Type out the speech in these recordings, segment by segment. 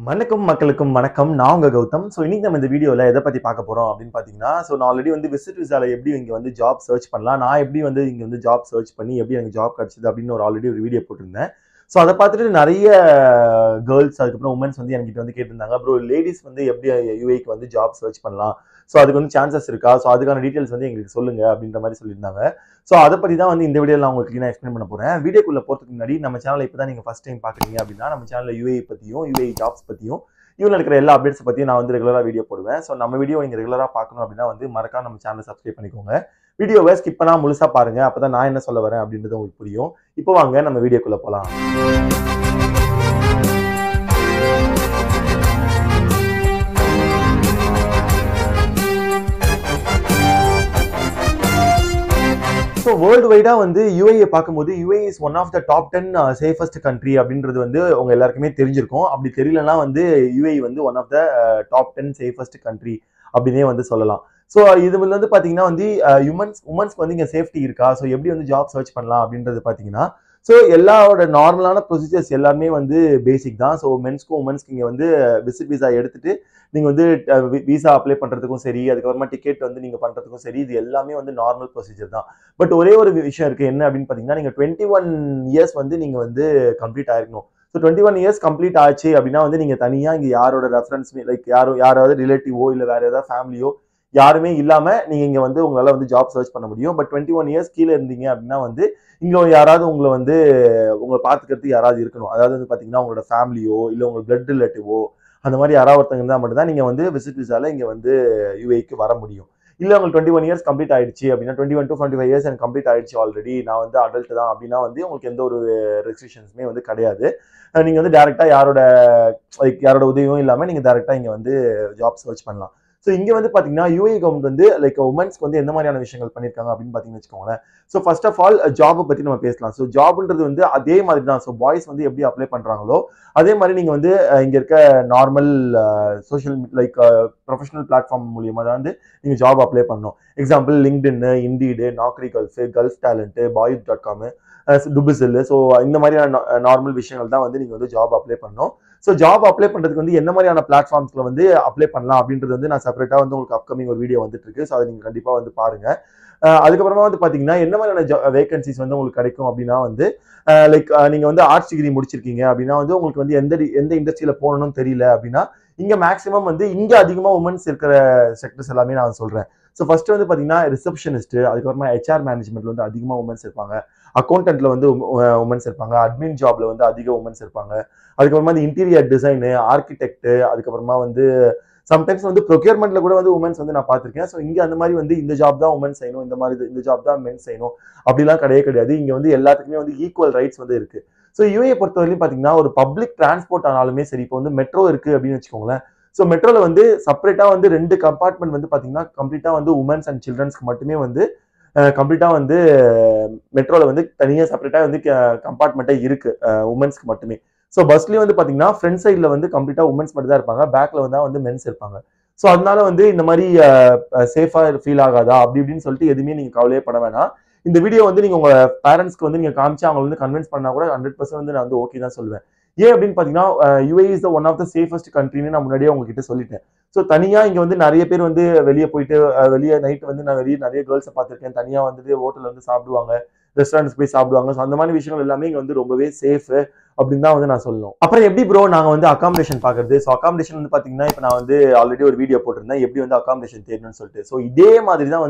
வணக்கம். நான் உங்க கௌதம். இன்னைக்கு நம்ம இந்த வீடியோல எத பத்தி பார்க்க போறோம் அப்படின்னு பார்த்தீங்கன்னா, நான் ஆல்ரெடி விசிட் விசால எப்படி இங்க ஜாப் சர்ச் பண்ணலாம். நான் எப்படி இங்க ஜாப் சர்ச் பண்ணி எப்படி எனக்கு ஜாப் கிடைச்சது அப்படின்னு ஆல்ரெடி ஒரு வீடியோ போட்டிருந்தேன். அத பார்த்துட்டு நெறைய கேர்ள்ஸ் அதுக்கப்புறம் வுமன்ஸ் என்கிட்ட கேட்டிருந்தாங்க. ப்ரோ லேடீஸ் எப்படி யுஏக்கு ஜாப் சர்ச் பண்ணலாம். அதுக்கு சான்சஸ் இருக்கா? அதுக்கான டீடைல்ஸ் எங்களுக்கு சொல்லுங்க அப்படின்ற மாரி சொல்லியிருந்தாங்க. அத பத்தி தான் இந்த வீடியோல நான் உங்களுக்கு கிளீனா எக்ஸ்பிளைன் பண்ண போறேன். வீடியோக்குள்ள போறதுக்கு முன்னாடி நம்ம சேனலை இப்பதான் நீங்க ஃபர்ஸ்ட் டைம் பாக்குறீங்க அப்படின்னா நம்ம சேனல்ல யுஏஇ பத்தியும் யுஏஇ ஜாப்ஸ் பத்தியும் இவங்க இருக்கிற எல்லா அப்டேட்ஸ் பத்தியும் நான் ரெகுலரா வீடியோ போடுவேன். நம்ம வீடியோ நீங்க ரெகுலரா பார்க்கணும் அப்படின்னா மறக்காம நம்ம சேனலை சப்ஸ்கிரைப் பண்ணிக்கோங்க. வீடியோவை ஸ்கிப் பண்ணா முழுசா பாருங்க. அப்பதான் நான் என்ன சொல்ல வரேன் அப்படின்றது உங்களுக்கு புரியும். இப்போ வாங்க நம்ம வீடியோக்குள்ள போலாம். வேர்ல்டு வைடா யுஏஇ பார்க்கும்போது UAE is one of the top 10 safest country அப்படின்றது உங்க எல்லாருக்குமே தெரிஞ்சிருக்கும். அப்படி தெரியலன்னா UAE one of the top 10 safest country அப்படின்னே சொல்லலாம். இது பாத்தீங்கன்னா உமன்ஸ்க்கு இங்க சேஃப்டி இருக்கா? எப்படி ஜாப் சர்ச் பண்ணலாம் அப்படின்றது பாத்தீங்கன்னா எல்லாரோட நார்மலான ப்ரொசீஜர்ஸ் எல்லாமே பேசிக் தான். மென்ஸ்க்கும் உமன்ஸ்க்கு இங்க விசிட் விசா எடுத்துட்டு நீங்க விசா அப்ளை பண்றதுக்கும் சரி, அதுக்கப்புறமா டிக்கெட் நீங்க பண்றதுக்கும் சரி, இது எல்லாமே நார்மல் ப்ரொசீஜர் தான். பட் ஒரே ஒரு விஷயம் இருக்கு. என்ன அப்படின்னு பாத்தீங்கன்னா நீங்க 21 இயர்ஸ் நீங்க கம்ப்ளீட் ஆயிருக்கணும். 21 இயர்ஸ் கம்ப்ளீட் ஆச்சு அப்படின்னா நீங்க தனியா இங்க யாரோட ரெஃபரன்ஸ் லைக் யாராவது ரிலேட்டிவோ இல்ல வேற ஏதாவது ஃபேமிலியோ யாருமே இல்லாம நீங்க இங்க உங்களால ஜாப் சர்ச் பண்ண முடியும். பட் 21 இயர்ஸ் கீழே இருந்தீங்க அப்படின்னா இங்க யாராவது உங்களை பாத்துக்கிறதுக்கு யாராவது இருக்கணும். அதாவது பாத்தீங்கன்னா உங்களோட ஃபேமிலியோ இல்ல உங்க பிளட் ரிலேட்டிவோ அந்த மாதிரி யாராவது ஒருத்தங்க இருந்தா மட்டும் தான் நீங்க விசிட் விசால இங்க யுஏக்கு வர முடியும். இல்ல உங்களுக்கு 21 இயர்ஸ் கம்ப்ளீட் ஆயிடுச்சு அப்படின்னா 21 to 25 இயர்ஸ் எனக்கு கம்ப்ளீட் ஆயிடுச்சு ஆல்ரெடி, நான் அடல்ட் தான் அப்படின்னா உங்களுக்கு எந்த ஒரு ரெஸ்ட்ரிக்ஷன்ஸுமே கிடையாது. நீங்க டைரக்டா யாரோட உதவியும் இல்லாம நீங்க டைரக்டா இங்க ஜாப் சர்ச் பண்ணலாம். இங்க பாத்தீங்கன்னா யுஏஇ கவர்மெண்ட் லைக் உமன்ஸ்க்கு எந்த மாதிரியான விஷயங்கள் பண்ணிருக்காங்க அப்படின்னு பாத்தீங்கன்னு வச்சுக்கோங்களேன். ஃபர்ஸ்ட் ஆஃப் ஆல் ஜாப் பத்தி நம்ம பேசலாம். ஜாப்ன்றது அதே மாதிரி தான். பாய்ஸ் எப்படி அப்ளை பண்றாங்களோ அதே மாதிரி நீங்க இங்க இருக்க normal social like professional platform மூலியமா தான் நீங்க ஜாப் அப்ளை பண்ணணும். Example LinkedIn, Indeed, Naukri Gulf, Gulf Talent, பாய்ஸ்.com, டுபிசில். இந்த மாதிரியான நார்மல் விஷயங்கள் தான் நீங்க ஜாப் அப்ளை பண்ணணும். ஜாப் அப்ளை பண்றதுக்கு என்ன மாதிரியான பிளாட்ஃபார்ம்ஸ்ல அப்ளை பண்ணலாம் அப்படின்றது நான் செப்பரேட்டா உங்களுக்கு அப்கமிங் ஒரு வீடியோ வந்துட்டு இருக்கு. அதை நீங்க கண்டிப்பா பாருங்க. அதுக்கப்புறமா பாத்தீங்கன்னா என்ன மாதிரியான வேகன்சிஸ் உங்களுக்கு கிடைக்கும் அப்படின்னா லைக் நீங்க ஆர்ட்ஸ் டிகிரி முடிச்சிருக்கீங்க அப்படின்னா உங்களுக்கு எந்த இண்டஸ்ட்ரியில போகணும்னு தெரியல அப்படின்னா இங்க மேக்ஸிமம் இங்க அதிகமா உமன்ஸ் இருக்கிற செக்டர்ஸ் எல்லாமே நான் சொல்றேன். ஃபர்ஸ்ட் பாத்தீங்கன்னா ரிசப்ஷனிஸ்ட், அதுக்கப்புறமா ஹெச்ஆர் மேனேஜ்மெண்ட்ல அதிகமா உமன்ஸ் இருப்பாங்க. அக்கௌண்டன்ட்ல உமன்ஸ் இருப்பாங்க. அட்மின் ஜாப்ல அதிக உமன்ஸ் இருப்பாங்க. அதுக்கப்புறமா இன்டீரியர் டிசைன், ஆர்கிடெக்ட், அதுக்கப்புறமா சம்டைம்ஸ் ப்ரொக்யூர்மெண்ட்ல கூட உமன்ஸ் நான் பார்த்திருக்கேன். இங்க அந்த மாதிரி இந்த ஜாப் தான் உமன்ஸ் செய்யணும், இந்த ஜாப் தான் மென்ஸ் செய்யணும் அப்படிலாம் கிடையாது. இங்க எல்லாத்துக்குமே ஈக்குவல் ரைட்ஸ் இருக்கு. யுஏ பொறுத்தவரையும் பாத்தீங்கன்னா ஒரு பப்ளிக் டிரான்ஸ்போர்ட் ஆனாலுமே சரி, இப்போ மெட்ரோ இருக்கு அப்படின்னு வச்சுக்கோங்களேன். மெட்ரோல செப்பரேட்டா 2 கம்பார்ட்மெண்ட் பாத்தீங்கன்னா கம்ப்ளீட்டா உமன்ஸ் அண்ட் சில்ட்ரன்ஸ்க்கு மட்டுமே கம்ப்ளீட்டா மெட்ரோல தனியா செப்பரேட்டா கம்பார்ட்மெண்ட்டே இருக்கு உமன்ஸ்க்கு மட்டுமே. பஸ்லயும் பாத்தீங்கன்னா ஃப்ரண்ட் சைட்ல கம்ப்ளீட்டா உமன்ஸ் மட்டும் தான் இருப்பாங்க. பேக்ல மென்ஸ் இருப்பாங்க. அதனால இந்த மாதிரி சேஃபா ஃபீல் ஆகாதா அப்படி இப்படின்னு சொல்லிட்டு எதுவுமே நீங்க கவலையே பட வேணாம். இந்த வீடியோ நீங்க உங்க பேரண்ட்ஸ்க்கு நீங்க காமிச்சு அவங்க கன்வின்ஸ் பண்ணா கூட 100% நான் ஓகே தான் சொல்லுவேன். ஏன் அப்படின்னு பாத்தீங்கன்னா UAE is one of the safest கண்ட்ரின்னு நான் முன்னாடியே உங்ககிட்ட சொல்லிட்டேன். தனியா இங்க நிறைய பேர் வெளியே போயிட்டு வெளியே நைட் நான் நிறைய கேர்ள்ஸை பார்த்திருக்கேன். தனியா ஹோட்டல்ல சாப்பிடுவாங்க, ரெஸ்டாரண்ட்ஸ் போய் சாப்பிடுவாங்க. அந்த மாதிரி விஷயங்கள் எல்லாமே இங்க ரொம்பவே சேஃப் அப்படின்னு தான் நான் சொல்லணும். அப்புறம் எப்படி ப்ரோ நாங்க அகாமடேஷன் பாக்குறது? அகாமடேஷன் பாத்தீங்கன்னா இப்ப நான் ஆல்ரெடி ஒரு வீடியோ போட்டிருந்தேன் எப்படி அகாமடேஷன் தேடணும்னு சொல்லிட்டு. இதே மாதிரி தான்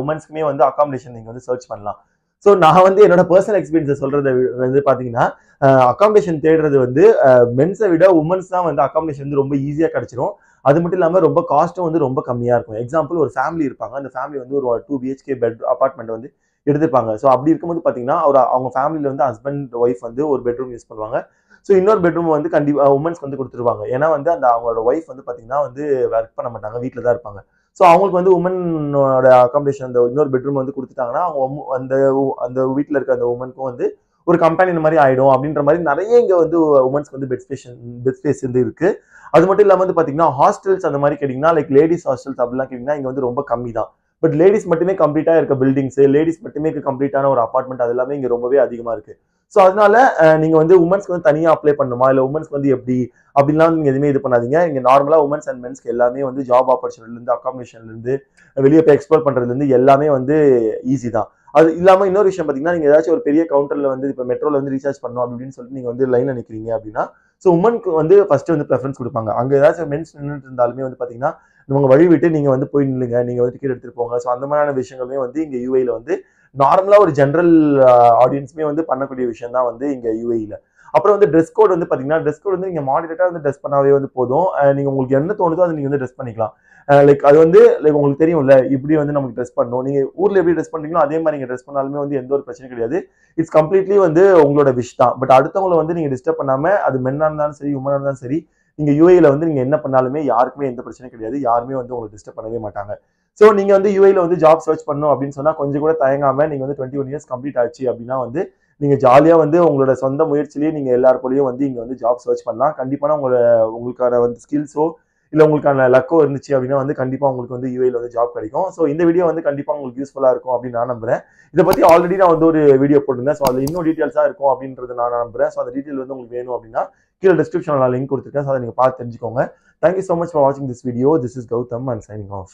உமன்ஸ்க்குமே அகாமடேஷன் நீங்க சர்ச் பண்ணலாம். நான் என்னோட பர்சனல் எக்ஸ்பீரியன்ஸ் சொல்றது பாத்தீங்கன்னா அகாமடேஷன் தேடுறது மென்ஸை விட உமன்ஸ் தான் அகாமடேஷன் ரொம்ப ஈஸியா கிடைச்சிரும். அது மட்டும் இல்லாம ரொம்ப காஸ்ட்டும் ரொம்ப கம்மியா இருக்கும். எக்ஸாம்பிள் ஒரு ஃபேமிலி இருப்பாங்க. அந்த ஃபேமிலி ஒரு 2 BHK பெட் அபார்ட்மெண்ட் எடுத்துப்பாங்க. அப்படி இருக்கும்போது பாத்தீங்கன்னா அவங்க ஃபேமிலியில ஹஸ்பண்ட் ஒய்ஃப் ஒரு பெட்ரூம் யூஸ் பண்ணுவாங்க. இன்னொரு பெட்ரூம் கண்டிப்பா உமன்ஸ்க்கு கொடுத்துருவாங்க. ஏன்னா அந்த அவங்களோட ஒய்ஃப் பாத்தீங்கன்னா ஒர்க் பண்ண மாட்டாங்க, வீட்டுல தான் இருப்பாங்க. அவங்களுக்கு உமனோட அகாமடேஷன் அந்த இன்னொரு பெட்ரூம் கொடுத்துட்டாங்கன்னா அவங்க அந்த வீட்டுல இருக்க அந்த உமனுக்கும் ஒரு கம்பெனி மாதிரி ஆயிடும் அப்படின்ற மாதிரி நிறைய இங்க உமன்ஸ்க்கு பெட் ஸ்பேஸ் இருக்கு. அது மட்டும் இல்லாம பாத்தீங்கன்னா ஹாஸ்டல்ஸ் அந்த மாதிரி கேட்டீங்கன்னா லைக் லேடிஸ் ஹாஸ்டல்ஸ் அப்படிலாம் கேட்டீங்கன்னா இங்க ரொம்ப கம்மி தான். பட் லேடிஸ் மட்டுமே கம்ப்ளீட்டா இருக்க பில்டிங்ஸ், லேடிஸ் மட்டுமே கம்ப்ளீட்டான ஒரு அபார்ட்மெண்ட் அது எல்லாமே இங்க ரொம்பவே அதிகமா இருக்கு. ஸோ அதனால நீங்க வந்து உமன்ஸ்க்கு வந்து தனியா அப்ளை பண்ணணுமா, இல்ல உமன்ஸ்க்கு வந்து எப்படி அப்படின்லாம் நீங்க எதுவுமே இது பண்ணாதீங்க. இங்க நார்மலா உமன்ஸ் அண்ட் மென்ஸ்க்கு எல்லாமே வந்து ஜாப் ஆப்பர்ச்சுனிட்டில இருந்து, அகாமடேஷன்ல இருந்து, வெளியே போய் எக்ஸ்ப்ளோர் பண்றதுல இருந்து எல்லாமே வந்து ஈஸி தான். அது இல்லாம இன்னொரு விஷயம் பாத்தீங்கன்னா, நீங்க ஏதாச்சும் ஒரு பெரிய கவுண்டர்ல வந்து இப்ப மெட்ரோல வந்து ரீசார்ஜ் பண்ணணும் அப்படின்னு சொல்லிட்டு நீங்க வந்து லைன்ல நிக்கிறீங்க அப்படின்னா, ஸோ உமனுக்கு வந்து ஃபர்ஸ்ட் வந்து ப்ரெஃபரன்ஸ் கொடுப்பாங்க. அங்க ஏதாச்சும் மென்ஸ் நின்றுட்டு இருந்தாலுமே வந்து பாத்தீங்கன்னா, உங்க வழி விட்டு நீங்க வந்து போய் நில்லுங்க, நீங்க வந்து டிக்கெட் எடுத்துட்டு போங்க. ஸோ அந்த மாதிரியான விஷயங்களுமே வந்து இங்க யூஏல வந்து நார்மலா ஒரு ஜென்ரல் ஆடியன்ஸுமே வந்து பண்ணக்கூடிய விஷயம் தான் வந்து இங்க யூஏல. அப்புறம் வந்து ட்ரெஸ் கோட் வந்து பாத்தீங்கன்னா, ட்ரெஸ் கோட் வந்து நீங்க மாடரேட்டா வந்து ட்ரெஸ் பண்ணாவே வந்து போதும். நீங்க உங்களுக்கு என்ன தோணுதோ அதை நீங்க வந்து ட்ரெஸ் பண்ணிக்கலாம். லைக் அது வந்து லைக் உங்களுக்கு தெரியும்ல, இப்படி வந்து நமக்கு ட்ரெஸ் பண்ணணும். நீங்க ஊர்ல எப்படி ட்ரெஸ் பண்றீங்களோ அதே மாதிரி நீங்க ட்ரெஸ் பண்ணாலுமே வந்து எந்த ஒரு பிரச்சனையும் கிடையாது. இட்ஸ் கம்ப்ளீட்லி வந்து உங்களோட விஷ் தான். பட் அடுத்தவங்களை வந்து நீங்க டிஸ்டர்ப் பண்ணாம, அது மென்னா இருந்தாலும் சரி, உமனா இருந்தாலும் சரி, நீங்க யூஏல வந்து நீங்க என்ன பண்ணாலுமே யாருக்குமே எந்த பிரச்சனையும் கிடையாது. யாருமே வந்து உங்களை டிஸ்டர்ப் பண்ணவே மாட்டாங்க. ஸோ நீங்க வந்து யூஏல வந்து ஜாப் சர்ச் பண்ணணும் அப்படின்னு சொன்னா கொஞ்சம் கூட தயங்காம நீங்க வந்து 21 இயர்ஸ் கம்ப்ளீட் ஆச்சு அப்படின்னா வந்து நீங்க ஜாலியா வந்து உங்களோட சொந்த முயற்சியிலேயே நீங்க எல்லார் போலயும் வந்து இங்க வந்து ஜாப் சர்ச் பண்ணலாம். கண்டிப்பான உங்களுக்கான வந்து ஸ்கில்ஸோ இல்ல உங்களுக்கான லக்கோ இருந்துச்சு அப்படின்னா வந்து கண்டிப்பா உங்களுக்கு வந்து யூஏல வந்து ஜாப் கிடைக்கும். ஸோ இந்த வீடியோ வந்து கண்டிப்பா உங்களுக்கு யூஸ்ஃபுல்லா இருக்கும் அப்படின்னு நான் நம்புறேன். இதை பத்தி ஆல்ரெடி நான் வந்து ஒரு வீடியோ போட்டிருந்தேன். ஸோ அதுல இன்னும் டீடைல்ஸா இருக்கும் அப்படின்றது நான் நம்புறேன். ஸோ அந்த டீடைல் வந்து உங்களுக்கு வேணும் அப்படின்னா கீழே டிஸ்கிரிப்ஷன்ல நான் லிங்க் கொடுத்துருக்கேன். ஸோ அதை நீங்க பார்த்து தெரிஞ்சுக்கோங்க. Thank you so much for watching this video. This is Gautam and signing off.